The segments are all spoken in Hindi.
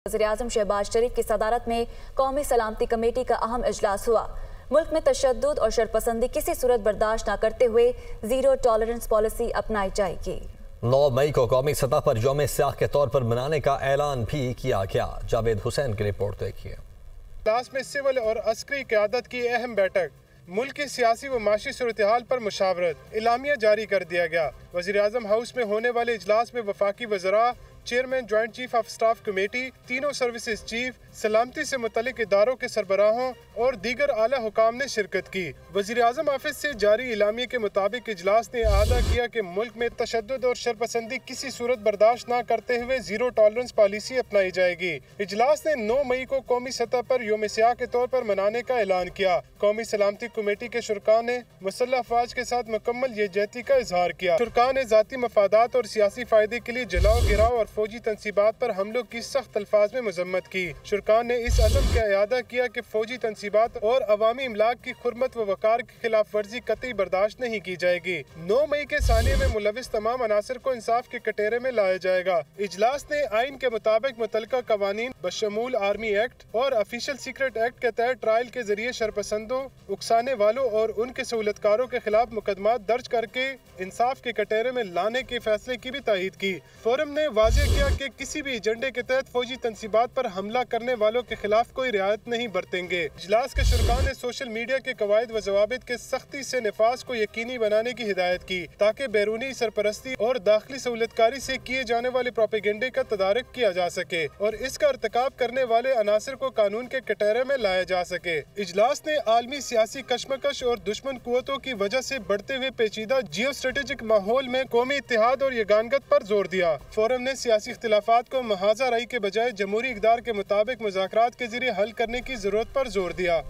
वज़ीर-ए-आज़म शहबाज शरीफ की सदारत में कौमी सलामती कमेटी का अहम इजलास हुआ। मुल्क में तशद्दुद और शरपसंदी किसी सूरत बर्दाश्त न करते हुए ज़ीरो टॉलरेंस पॉलिसी अपनाई जाएगी। 9 मई को कौमी सतह पर यौम सियाह के तौर पर मनाने का ऐलान भी किया गया। जावेद हुसैन की रिपोर्ट देखिए। इजलास में सिविल और अस्करी क़यादत की अहम बैठक, मुल्क की सियासी व माशी सूरत-ए-हाल पर मुशावरत, इलामिया जारी कर दिया गया। वज़ीर-ए-आज़म हाउस में होने वाले इजलास में वफाकी वज़रा, chairman joint chief of staff committee, तीनों सर्विसेज चीफ, सलामती से मुतल्लिक इदारों के सरबराहों और दीगर आला हुकाम ने शिरकत की। वज़ीर-ए-आज़म ऑफिस से जारी इलामिया के मुताबिक इजलास ने आदा किया कि मुल्क में तशद्दुद और शरपसंदी किसी सूरत बर्दाश्त न करते हुए ज़ीरो टॉलरेंस पॉलिसी अपनाई जाएगी। इजलास ने 9 मई को कौमी सतह पर यौम सियाह के तौर पर मनाने का ऐलान किया। कौमी सलामती कमेटी के शुरका ने मुसल्लह अफवाज के साथ मुकम्मल यकजहती का इजहार किया। शुरका ने ज़ाती मफादात और सियासी फायदे के लिए जलाओ गिराव और फौजी तनसीबात पर हमलों की सख्त अल्फाज में मजम्मत की। शुरका ने इस अज़म का इयादा किया कि फौजी तनसीबात और अवामी इमलाक की खुरमत व वकार की खिलाफ वर्जी कतई बर्दाश्त नहीं की जाएगी। 9 मई के सानिये में मुलविस तमाम अनासर को इंसाफ के कटेरे में लाया जाएगा। इजलास ने आइन के मुताबिक मुतल्लिका कवानीन बशमूल आर्मी एक्ट और ऑफिशियल सीक्रेट एक्ट के तहत ट्रायल के जरिए शरपसंदों, उकसाने वालों और उनके सहूलतकारों के खिलाफ मुकदमात दर्ज करके इंसाफ के कटेरे में लाने के फैसले की भी तायीद की। फोरम ने वाज़ेह किया कि किसी भी एजेंडे के तहत फौजी तनसीबात पर हमला करने वालों के खिलाफ कोई रियायत नहीं बरतेंगे। इजलास के शुरका ने सोशल मीडिया के कवायद व जवाबित के सख्ती से नफाज को यकीनी बनाने की हिदायत की, ताकि बैरूनी सरपरस्ती और दाखिली सहूलतकारी से किए जाने वाले प्रोपेगेंडे का तदारक किया जा सके और इसका इर्तिकाब करने वाले अनासर को कानून के कटहरे में लाया जा सके। इजलास ने आलमी सियासी कशमकश और दुश्मन कुव्वतों की वजह से बढ़ते हुए पेचीदा जियो स्ट्रेटेजिक माहौल में कौमी इत्तेहाद और यगानगत पर जोर दिया। फोरम ने सियासी इख्तिलाफात को महाजा राई के बजाय जमहूरी इक़दार के मुताबिक मुज़ाकरात के जरिए हल करने की जरूरत पर जोर दिया।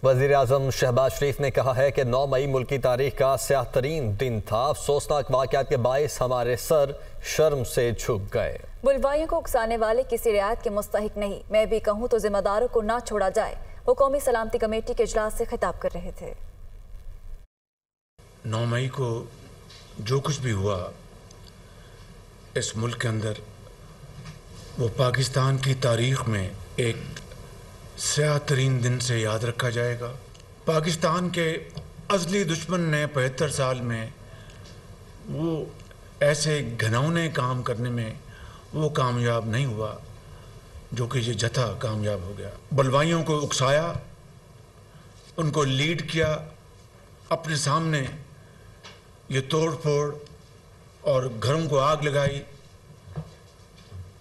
वज़ीर-ए-आज़म शहबाज शरीफ ने कहा है कि 9 मई मुल्क की तारीख का स्याह तरीन दिन था। अफसोसनाक वाक़यात के बाइस हमारे सर शर्म से झुक गए। बुलवाइयों को उकसाने वाले किसी रियायत के मुस्तहिक नहीं, मैं भी कहूँ तो जिम्मेदारों को ना छोड़ा जाए। वो कौमी सलामती कमेटी के इजलास से खिताब कर रहे थे। 9 मई को जो कुछ भी हुआ इस मुल्क के अंदर, वो पाकिस्तान की तारीख में एक स्याह तरीन दिन से याद रखा जाएगा। पाकिस्तान के असली दुश्मन ने 75 साल में वो ऐसे घिनौने काम करने में वो कामयाब नहीं हुआ जो कि ये जथा कामयाब हो गया। बलवाइयों को उकसाया, उनको लीड किया, अपने सामने ये तोड़ फोड़ और घरों को आग लगाई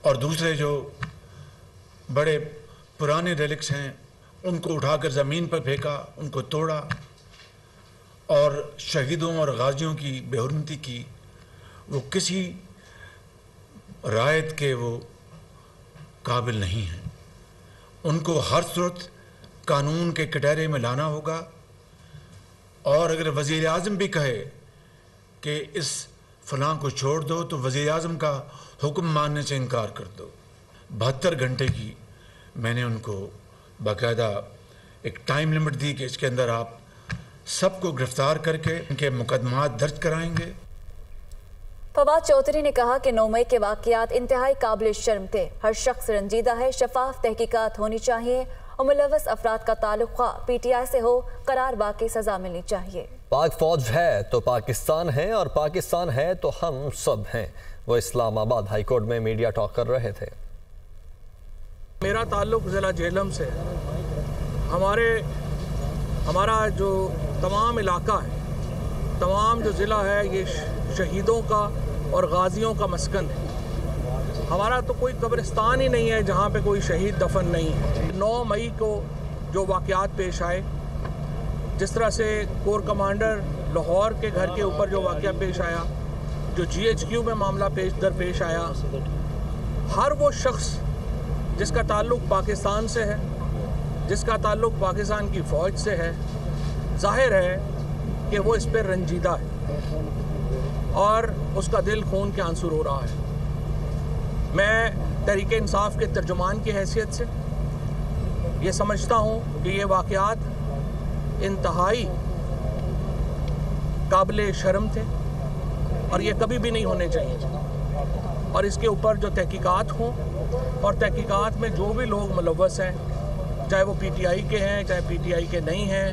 और दूसरे जो बड़े पुराने रेलिक्स हैं उनको उठाकर ज़मीन पर फेंका, उनको तोड़ा और शहीदों और गाजियों की बेहुरमती की। वो किसी रायत के वो काबिल नहीं हैं। उनको हर सूरत कानून के कटहरे में लाना होगा। और अगर वज़ीर-ए-आज़म भी कहे कि इस फलां को छोड़ दो तो वज़ीर-ए-आज़म का हुक्म मानने से इनकार कर दो। 72 घंटे की मैंने उनको बाकायदा एक टाइम लिमिट दी कि इसके अंदर आप सबको गिरफ्तार करके इनके मुकदमात दर्ज कराएंगे। फवाद चौधरी ने कहा कि 9 मई के वाक़यात इंतहाई काबिल शर्म थे। हर शख्स रंजीदा है, शफाफ तहकीकात होनी चाहिए और मुलव्वस अफराद का ताल्लुक ख्वाह PTI से हो, करार वाक़ई सजा मिलनी चाहिए। पाक फौज है तो पाकिस्तान है और पाकिस्तान है तो हम सब हैं। वो इस्लामाबाद हाई कोर्ट में मीडिया टॉक कर रहे थे। मेरा ताल्लुक ज़िला झेलम से है। हमारा जो तमाम इलाका है, तमाम जो ज़िला है, ये शहीदों का और गाजियों का मस्कन है। हमारा तो कोई कब्रिस्तान ही नहीं है जहाँ पे कोई शहीद दफन नहीं है। 9 मई को जो वाक़यात पेश आए, जिस तरह से कोर कमांडर लाहौर के घर के ऊपर जो वाक़या पेश आया, जो GHQ में मामला पेश आया, हर वो शख्स जिसका ताल्लुक़ पाकिस्तान से है, जिसका ताल्लुक़ पाकिस्तान की फ़ौज से है, ज़ाहिर है कि वो इस पर रंजीदा है और उसका दिल खून के आंसू रो रहा है। मैं तहरीक इंसाफ के तर्जुमान की हैसियत से ये समझता हूँ कि ये वाक़यात इंतहाई काबिल शर्म थे और ये कभी भी नहीं होने चाहिए और इसके ऊपर जो तहकीकात हों और तहकीकात में जो भी लोग मुलव्वस हैं, चाहे वो PTI के हैं चाहे PTI के नहीं हैं,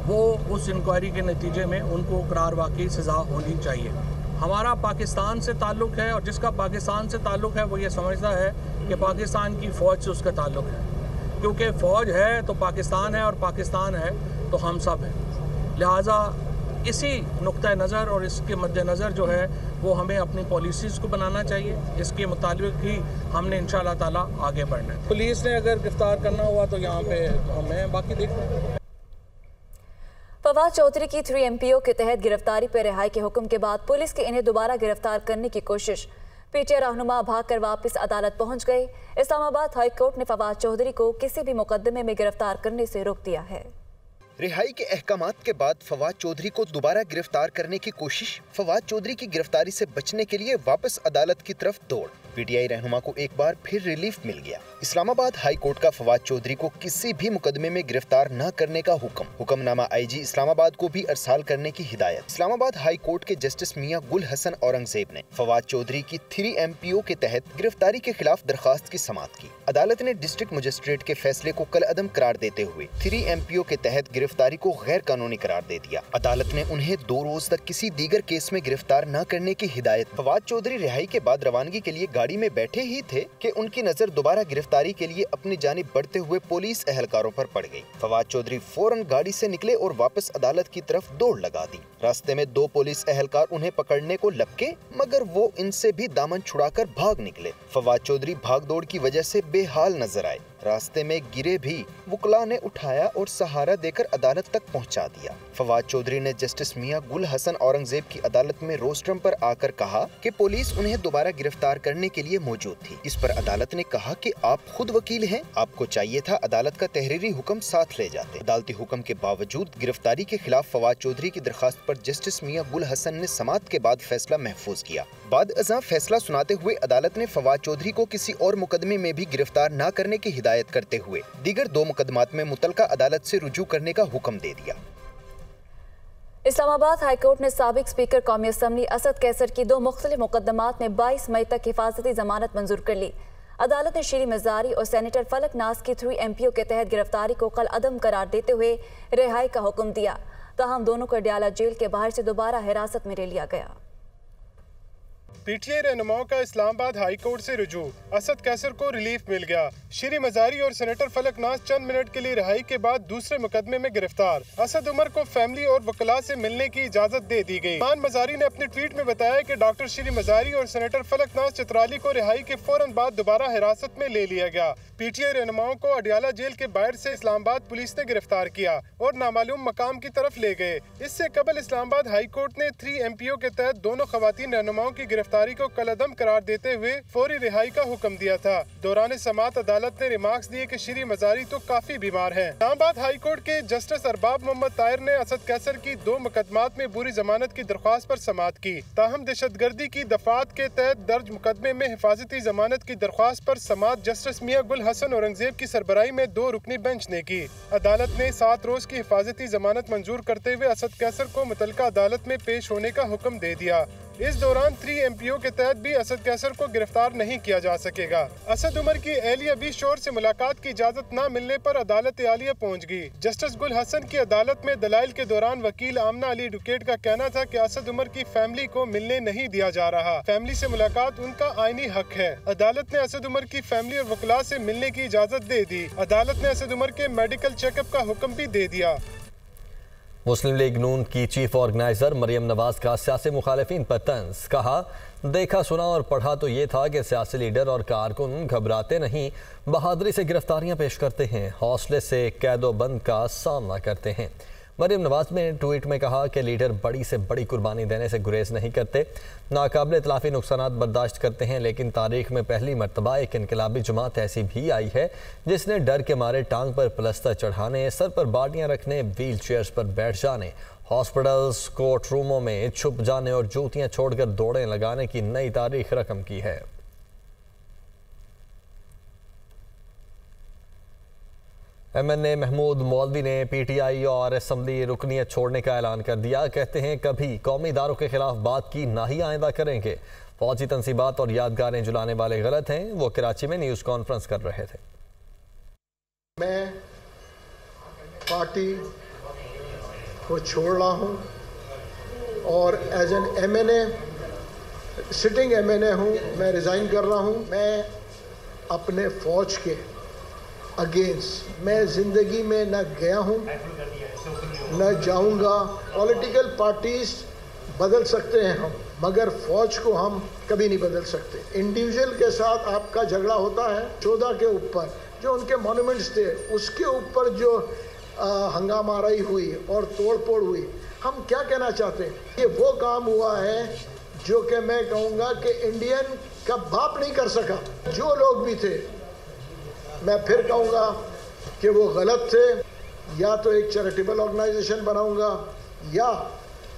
वो उस इंक्वायरी के नतीजे में उनको करार वाकई सज़ा होनी चाहिए। हमारा पाकिस्तान से ताल्लुक़ है और जिसका पाकिस्तान से ताल्लुक़ है वो ये समझता है कि पाकिस्तान की फ़ौज से उसका ताल्लुक़ है, क्योंकि फ़ौज है तो पाकिस्तान है और पाकिस्तान है तो हम सब हैं। लिहाजा इसी नुक्ता नज़र और इसके मद्देनज़र जो है वो हमें अपनी पॉलिसीज़ को बनाना चाहिए। इसके मुताबिक ही हमने इंशाअल्लाह ताला आगे बढ़ना है। पुलिस ने अगर गिरफ़्तार करना हुआ तो यहाँ पे हमें बाकी देखना। फवाद चौधरी की 3 MPO के तहत गिरफ्तारी पर रिहाई के हुक्म के बाद पुलिस की इन्हें दोबारा गिरफ्तार करने की कोशिश। PTI रहनुमा भागकर वापस अदालत पहुंच गए। इस्लामाबाद हाई कोर्ट ने फवाद चौधरी को किसी भी मुकदमे में गिरफ्तार करने से रोक दिया है। रिहाई के अहकामात के बाद फवाद चौधरी को दोबारा गिरफ्तार करने की कोशिश। फवाद चौधरी की गिरफ्तारी से बचने के लिए वापस अदालत की तरफ दौड़। PTI रहनुमा को एक बार फिर रिलीफ मिल गया। इस्लामाबाद हाई कोर्ट का फवाद चौधरी को किसी भी मुकदमे में गिरफ्तार न करने का हुक्म। हुक्मनामा IG इस्लामाबाद को भी अरसाल करने की हिदायत। इस्लामाबाद हाई कोर्ट के जस्टिस मियां गुल हसन औरंगजेब ने फवाद चौधरी की 3 MPO के तहत गिरफ्तारी के खिलाफ दरखास्त की समाअत की। अदालत ने डिस्ट्रिक्ट मजिस्ट्रेट के फैसले को कलअदम करार देते हुए 3 MPO के तहत गिरफ्तारी को गैर कानूनी करार दे दिया। अदालत ने उन्हें 2 रोज तक किसी दीगर केस में गिरफ्तार न करने की हिदायत। फवाद चौधरी रिहाई के बाद रवानगी के लिए गाड़ी में बैठे ही थे कि उनकी नजर दोबारा गिरफ्तारी के लिए अपनी जानिब बढ़ते हुए पुलिस एहलकारों पर पड़ गई। फवाद चौधरी फौरन गाड़ी से निकले और वापस अदालत की तरफ दौड़ लगा दी। रास्ते में 2 पुलिस एहलकार उन्हें पकड़ने को लपके, मगर वो इनसे भी दामन छुड़ाकर भाग निकले। फवाद चौधरी भाग दौड़ की वजह से बेहाल नजर आए। रास्ते में गिरे भी वकला ने उठाया और सहारा देकर अदालत तक पहुंचा दिया। फवाद चौधरी ने जस्टिस मियां गुल हसन औरंगजेब की अदालत में रोस्ट्रम पर आकर कहा कि पुलिस उन्हें दोबारा गिरफ्तार करने के लिए मौजूद थी। इस पर अदालत ने कहा कि आप खुद वकील हैं, आपको चाहिए था अदालत का तहरीरी हुक्म साथ ले जाते। अदालती हुक्म के बावजूद गिरफ्तारी के खिलाफ फवाद चौधरी की दरखास्त पर जस्टिस मियां गुल हसन ने समाअत के बाद फैसला महफूज किया। बाद अज़ां फैसला सुनाते हुए अदालत ने फवाद चौधरी को किसी और मुकदमे में भी गिरफ्तार न करने की हिदायत करते हुए दीगर 2 मुकदमात में मुतलका अदालत से रुजू करने का हुक्म दे दिया। इस्लामाबाद हाईकोर्ट ने साबिक स्पीकर कौमी असम्बली असद कैसर की 2 मुख्तलिफ मुकदमात में 22 मई तक हिफाजती जमानत मंजूर कर ली। अदालत ने शीरी मजारी और सेनेटर फलक नाज की 3 MPO के तहत गिरफ्तारी को कल अदम करार देते हुए रिहाई का हुक्म दिया। ताहम दोनों को अडयाला जेल के बाहर से दोबारा हिरासत में ले लिया गया। PTI रहनुमाओं का इस्लामाबाद हाई कोर्ट से रुजू। असद कैसर को रिलीफ मिल गया। शीरी मजारी और सेनेटर फलक नाज चंद मिनट के लिए रिहाई के बाद दूसरे मुकदमे में गिरफ्तार। असद उमर को फैमिली और वकला से मिलने की इजाजत दे दी गई। मान मजारी ने अपने ट्वीट में बताया कि डॉक्टर शीरी मजारी और सेनेटर फलक नाज चित्राली को रिहाई के फौरन बाद दोबारा हिरासत में ले लिया गया। PTI रहनुमाओं को अडयाला जेल के बाहर से इस्लामाबाद पुलिस ने गिरफ्तार किया और नामालूम मकाम की तरफ ले गए। इससे कबल इस्लामाबाद हाई कोर्ट ने 3 MPO के तहत दोनों खवातीन रहनुमाओं की गिरफ्तारी को कलअदम करार देते हुए फौरी रिहाई का हुक्म दिया था। दौरान समाअत अदालत ने रिमार्क्स दिए कि शीरी मजारी तो काफी बीमार हैं। इस्लामाबाद हाई कोर्ट के जस्टिस अरबाब मोहम्मद ताहिर ने असद कैसर की 2 मुकदमात में बुरी जमानत की दरख्वास्त पर समाअत की। ताहम दहशतगर्दी की दफात के तहत दर्ज मुकदमे में हिफाजती जमानत की दरख्वास्त पर समाअत जस्टिस मियां गुल हसन औरंगजेब की सरबराही में 2 रुकनी बेंच ने की। अदालत ने 7 रोज की हिफाजती जमानत मंजूर करते हुए असद कैसर को मुतलका अदालत में पेश होने का हुक्म दे दिया। इस दौरान 3 MPO के तहत भी असद कैसर को गिरफ्तार नहीं किया जा सकेगा। असद उमर की एहलिया भी शोर से मुलाकात की इजाजत न मिलने पर अदालत आलिया पहुंच गई। जस्टिस गुल हसन की अदालत में दलाइल के दौरान वकील आमना अली एडवोकेट का कहना था कि असद उमर की फैमिली को मिलने नहीं दिया जा रहा। फैमिली से मुलाकात उनका आईनी हक है। अदालत ने असद उमर की फैमिली और वकला से मिलने की इजाजत दे दी। अदालत ने असद उमर के मेडिकल चेकअप का हुक्म भी दे दिया। मुस्लिम लीग नून की चीफ ऑर्गेनाइजर मरियम नवाज का सियासी मुखालिफिन पर तंज। कहा, देखा सुना और पढ़ा तो ये था कि सियासी लीडर और कारकुन घबराते नहीं, बहादुरी से गिरफ्तारियां पेश करते हैं, हौसले से कैदोबंद का सामना करते हैं। मरियम नवाज ने ट्वीट में कहा कि लीडर बड़ी से बड़ी कुर्बानी देने से गुरेज नहीं करते, नाकाबिल इतलाफी नुकसानात बर्दाश्त करते हैं, लेकिन तारीख में पहली मरतबा एक इनकलाबी जमात ऐसी भी आई है जिसने डर के मारे टांग पर प्लस्तर चढ़ाने, सर पर बाटियां रखने, व्हील चेयर्स पर बैठ जाने, हॉस्पिटल्स कोर्ट रूमों में छुप जाने और जूतियां छोड़कर दौड़ें लगाने की नई तारीख रकम की है। MNA महमूद मौलवी ने PTI और असम्बली रुकनीत छोड़ने का ऐलान कर दिया। कहते हैं कभी कौमी इदारों के खिलाफ बात की ना ही आइंदा करेंगे। फौजी तनसीबात और यादगारें जुलाने वाले गलत हैं। वो कराची में न्यूज़ कॉन्फ्रेंस कर रहे थे। मैं पार्टी को छोड़ रहा हूँ और as an MNA sitting MNA हूँ, मैं रिज़ाइन कर रहा हूँ। मैं अपने फ़ौज के अगेंस्ट मैं ज़िंदगी में न गया हूँ न जाऊँगा। पॉलिटिकल पार्टीज़ बदल सकते हैं हम, मगर फ़ौज को हम कभी नहीं बदल सकते। इंडिविजुअल के साथ आपका झगड़ा होता है, 14 के ऊपर जो उनके मॉन्यूमेंट्स थे उसके ऊपर जो हंगामाराई हुई और तोड़फोड़ हुई, हम क्या कहना चाहते हैं? ये वो काम हुआ है जो कि मैं कहूँगा कि इंडियन का बाप नहीं कर सका। जो लोग भी थे, मैं फिर कहूँगा कि वो गलत थे। या तो एक चैरिटेबल ऑर्गेनाइजेशन बनाऊँगा, या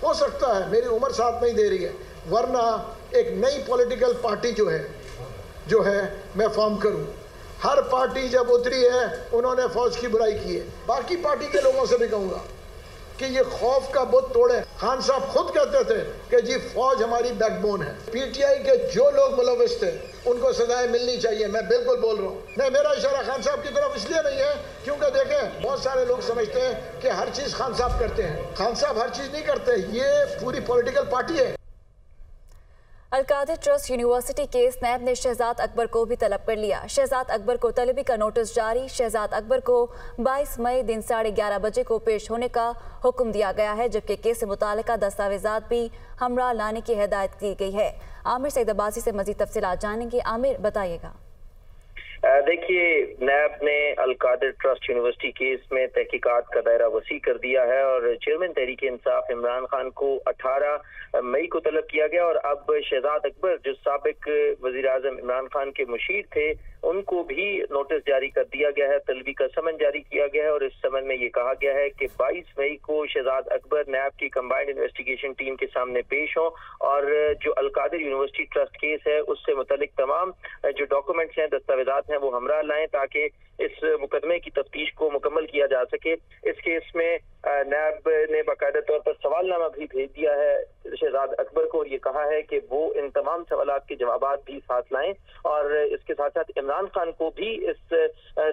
हो सकता है मेरी उम्र साथ नहीं दे रही है, वरना एक नई पॉलिटिकल पार्टी जो है मैं फॉर्म करूँ। हर पार्टी जब उतरी है उन्होंने फौज की बुराई की है। बाकी पार्टी के लोगों से भी कहूँगा कि ये खौफ का बुत तोड़े। खान साहब खुद कहते थे कि जी फौज हमारी बैकबोन है। PTI के जो लोग मुलविस थे उनको सजाएं मिलनी चाहिए। मैं बिल्कुल बोल रहा हूँ। नहीं, मेरा इशारा खान साहब की तरफ इसलिए नहीं है क्योंकि देखें बहुत सारे लोग समझते हैं कि हर चीज़ खान साहब करते हैं। खान साहब हर चीज़ नहीं करते, ये पूरी पॉलिटिकल पार्टी है। अलकादिर ट्रस्ट यूनिवर्सिटी केस नैब ने शहजाद अकबर को भी तलब कर लिया। शहजाद अकबर को तलबी का नोटिस जारी। शहजाद अकबर को 22 मई दिन 11:30 बजे को पेश होने का हुक्म दिया गया है, जबकि केस से मुतालिका दस्तावेजात भी हमरा लाने की हिदायत की गई है। आमिर सईद अब्बासी से मजीद तफसीलात जानेंगे। आमिर, बताइएगा। देखिए, नैब ने अलकादिर ट्रस्ट यूनिवर्सिटी केस में तहकीकात का दायरा वसी कर दिया है और चेयरमैन तहरीक इंसाफ इमरान खान को 18 मई को तलब किया गया और अब शहजाद अकबर जो साबिक वजीर आजम इमरान खान के मुशीर थे उनको भी नोटिस जारी कर दिया गया है। तलबी का समन जारी किया गया है और इस समन में ये कहा गया है कि 22 मई को शहजाद अकबर नैब की कंबाइंड इन्वेस्टिगेशन टीम के सामने पेश हो और जो अलकादिर यूनिवर्सिटी ट्रस्ट केस है उससे मुतल्लिक तमाम जो डॉक्यूमेंट्स हैं, दस्तावेजात हैं, वो हमरा लाएं ताकि इस मुकदमे की तफ्तीश को मुकम्मल किया जा सके। इस केस में नैब ने बाकायदा तौर पर सवालनामा भी भेज दिया है शहजाद अकबर को और ये कहा है कि वो इन तमाम सवालात के जवाबात भी साथ लाएं और इसके साथ साथ इमरान खान को भी इस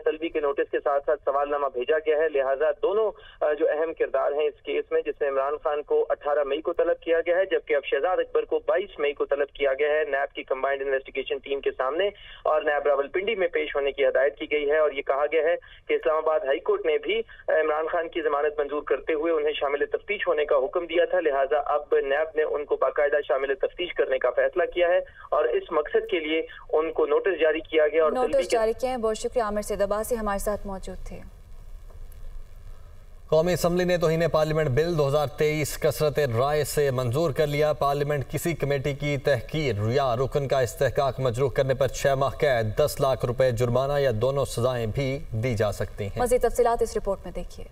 तलबी के नोटिस के साथ साथ सवालनामा भेजा गया है। लिहाजा दोनों जो अहम किरदार हैं इस केस में, जिसमें इमरान खान को 18 मई को तलब किया गया है जबकि अब शहजाद अकबर को 22 मई को तलब किया गया है नैब की कंबाइंड इन्वेस्टिगेशन टीम के सामने और नैब रावलपिंडी में पेश होने की हिदायत की गई है। और ये कहा गया है कि इस्लामाबाद हाई कोर्ट ने भी इमरान खान की जमानत मंजूर करते हुए उन्हें शामिल तफ्तीश होने का हुक्म दिया था। लिहाजा अब नैब ने उनको बाकायदा शामिल तफ्तीश करने का फैसला किया है और इस मकसद के लिए उनको नोटिस जारी किया गया और नोटिस जारी किए हैं। बहुत शुक्रिया आमिर सईद अब्बासी हमारे साथ मौजूद थे। कौमी असम्बली ने तौहीन पार्लियामेंट बिल 2023 कसरत राय से मंजूर कर लिया। पार्लियामेंट किसी कमेटी की तहकीर या रुकन का इस्तेहकाक मजरूह करने पर 6 माह कैद, 10 लाख रुपए जुर्माना या दोनों सजाएं भी दी जा सकती हैं। मज़ीद तफसीलात इस रिपोर्ट में देखिए।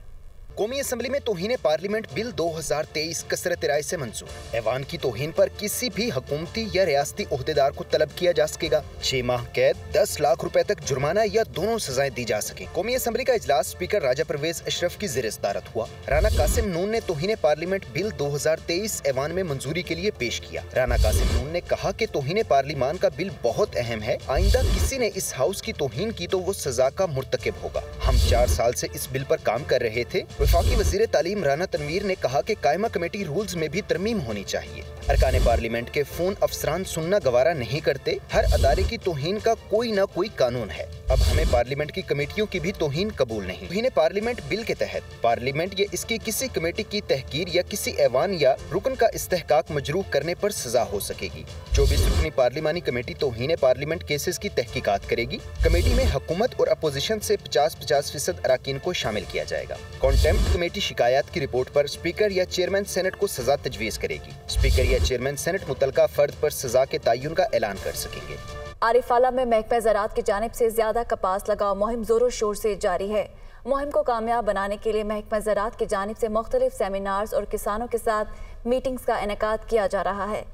कौमी असम्बली में तौहीन पार्लियामेंट बिल 2023 कसरत राय से मंजूर। ऐवान की तौहीन पर किसी भी हुकूमती या रियासती ओहदेदार को तलब किया जा सकेगा। 6 माह कैद, 10 लाख रुपए तक जुर्माना या दोनों सजाएं दी जा सके। कौमी असम्बली का इजलास स्पीकर राजा परवेज अशरफ की ज़ेर सदारत हुआ। राना कासिम नून ने तौहीन पार्लियामेंट बिल 2023 ऐवान में मंजूरी के लिए पेश किया। राना कासिम नून ने कहा कि तौहीन पार्लियामान का बिल बहुत अहम है। आइंदा किसी ने इस हाउस की तौहीन की तो वो सजा का मुर्तकिब होगा। हम 4 साल से इस बिल पर काम कर रहे थे। वफाकी वज़ीर तालीम राना तनवीर ने कहा कि कायमा कमेटी रूल्स में भी तरमीम होनी चाहिए। अरकान पार्लियामेंट के फोन अफसरान सुनना गवारा नहीं करते। हर अदारे की तौहीन का कोई न कोई कानून है। अब हमें पार्लियामेंट की कमेटियों की भी तौहीन कबूल नहीं। तौहीन पार्लियामेंट बिल के तहत पार्लियामेंट या इसकी किसी कमेटी की तहकीर या किसी ऐवान या रुकन का इस्तेहकाक मजरूह करने पर सजा हो सकेगी। 24 रुकनी पार्लिमानी कमेटी तौहीन पार्लियामेंट केसेस की तहकीकात करेगी। कमेटी में हुकूमत और अपोजिशन से 50-50% अराकीन को शामिल किया जाएगा। कॉन्टेम्प्ट कमेटी शिकायत की रिपोर्ट पर स्पीकर या चेयरमैन सेनेट को सजा तजवीज़ करेगी। स्पीकर या चेयरमैन सेनेट मुतलका फर्द पर सजा के तयन का ऐलान कर सकेंगे। आरिफाला में महकमा ज़राअत की जानिब से ज्यादा कपास लगाओ मुहिम जोरों शोर से जारी है। मुहिम को कामयाब बनाने के लिए महकमा ज़राअत की जानिब से मुख्तलिफ सेमिनार्स और किसानों के साथ मीटिंग्स का इनेकाद किया जा रहा है।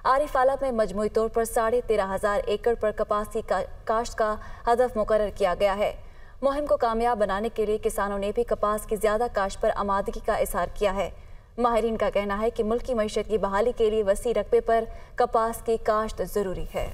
आरिफाला में मजमूई तौर पर 13,500 एकड़ पर कपास की काश्त का हदफ मुकर्रर किया गया है। मुहिम को कामयाब बनाने के लिए किसानों ने भी कपास की ज्यादा काश्त पर आमादगी का इजहार किया है। माहिरीन का कहना है कि मुल्क की मईशत की बहाली के लिए वसी रकबे पर कपास की काश्त जरूरी है।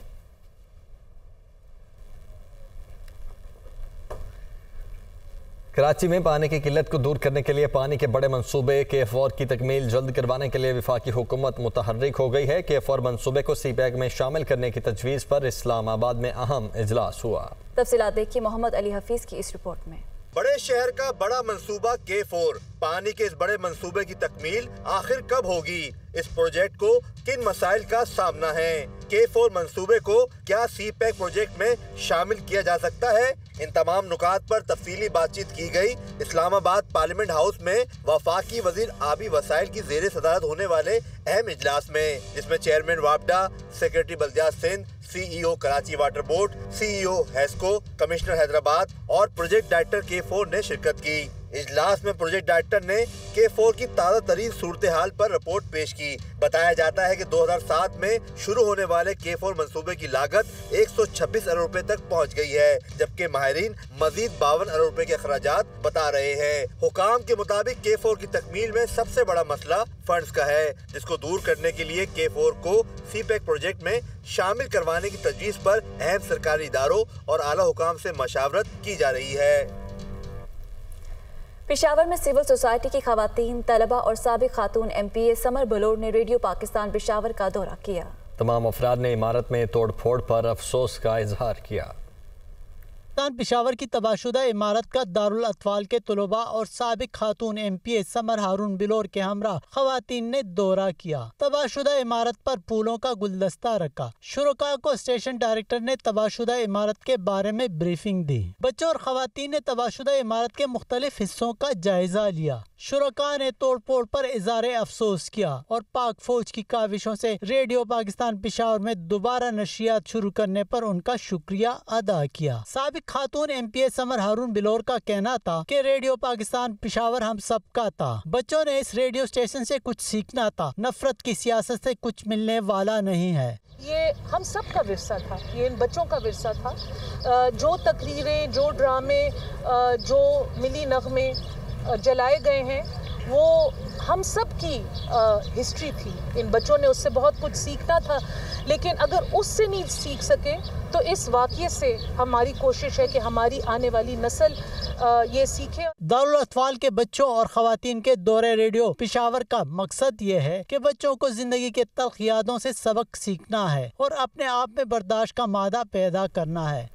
कराची में पानी की किल्लत को दूर करने के लिए पानी के बड़े मंसूबे KF4 की तकमील जल्द करवाने के लिए वफाकी हुकूमत मुतहर्रिक हो गई है। KF4 मंसूबे को CPEC में शामिल करने की तजवीज़ पर इस्लामाबाद में अहम इजलास हुआ। तफसीलात देखिए मोहम्मद अली हफीज की इस रिपोर्ट में। बड़े शहर का बड़ा मंसूबा K4, पानी के इस बड़े मंसूबे की तकमील आखिर कब होगी? इस प्रोजेक्ट को किन मसाइल का सामना है? K4 मंसूबे को क्या CPEC प्रोजेक्ट में शामिल किया जा सकता है? इन तमाम नुकात पर तफसीली बातचीत की गई। इस्लामाबाद पार्लियामेंट हाउस में वफाकी वजीर आबी वसाइल की जेर सदारत होने वाले अहम इजलास में, जिसमें चेयरमैन वापडा, सेक्रेटरी बल्दियात Sindh, CEO Karachi water board, CEO HESCO, commissioner Hyderabad और प्रोजेक्ट डायरेक्टर K4 ने शिरकत की। इजलास में प्रोजेक्ट डायरेक्टर ने K4 की ताज़ा तरीन सूरत हाल पर रिपोर्ट पेश की। बताया जाता है कि 2007 में शुरू होने वाले K4 मंसूबे की लागत 126 अरब रुपए तक पहुंच गई है, जबकि माहिरीन मजीद 52 अरब रुपए के अखराजात बता रहे हैं। हुकाम के मुताबिक K4 की तकमील में सबसे बड़ा मसला फंड्स का है, जिसको दूर करने के लिए K4 को CPEC प्रोजेक्ट में शामिल करवाने की तजवीज़ पर अहम सरकारी इदारों और आला हुकाम से मशावरत की जा रही है। पेशावर में सिविल सोसाइटी की खवातीन, तलबा और साबिक खातून MPA समर बलोर ने रेडियो पाकिस्तान पेशावर का दौरा किया। तमाम अफराद ने इमारत में तोड़ फोड़ पर अफसोस का इजहार किया। पेशावर की तबाशुदा इमारत का दारुल अतफाल के तलबा और साबिक खातून MPA समर हारून बिलोर के हमरा खवातीन ने दौरा किया। तबाशुदा इमारत पर फूलों का गुलदस्ता रखा। शुरका को स्टेशन डायरेक्टर ने तबाशुदा इमारत के बारे में ब्रीफिंग दी। बच्चों और खवातीन ने तबाशुदा इमारत के मुख्तलिफ हिस्सों का जायजा लिया। शुरका ने तोड़ फोड़ पर इज़हार अफसोस किया और पाक फौज की काविशों से रेडियो पाकिस्तान पेशावर में दोबारा नशियात शुरू करने पर उनका शुक्रिया अदा किया। साबिक खातून MPA समर हारून बिलोर का कहना था कि रेडियो पाकिस्तान पेशावर हम सबका था। बच्चों ने इस रेडियो स्टेशन से कुछ सीखना था। नफरत की सियासत से कुछ मिलने वाला नहीं है। ये हम सब का विरसा था, ये इन बच्चों का विरसा था। जो तकरीरें, जो ड्रामे, जो मिली नगमे जलाए गए हैं, वो हम सब की हिस्ट्री थी। इन बच्चों ने उससे बहुत कुछ सीखना था, लेकिन अगर उससे नहीं सीख सके तो इस वाक़ये से हमारी कोशिश है कि हमारी आने वाली नस्ल ये सीखे। दारुल अतफाल के बच्चों और खवातीन के दौरे रेडियो पेशावर का मकसद ये है कि बच्चों को जिंदगी के तल्ख यादों से सबक सीखना है और अपने आप में बर्दाश्त का मादा पैदा करना है।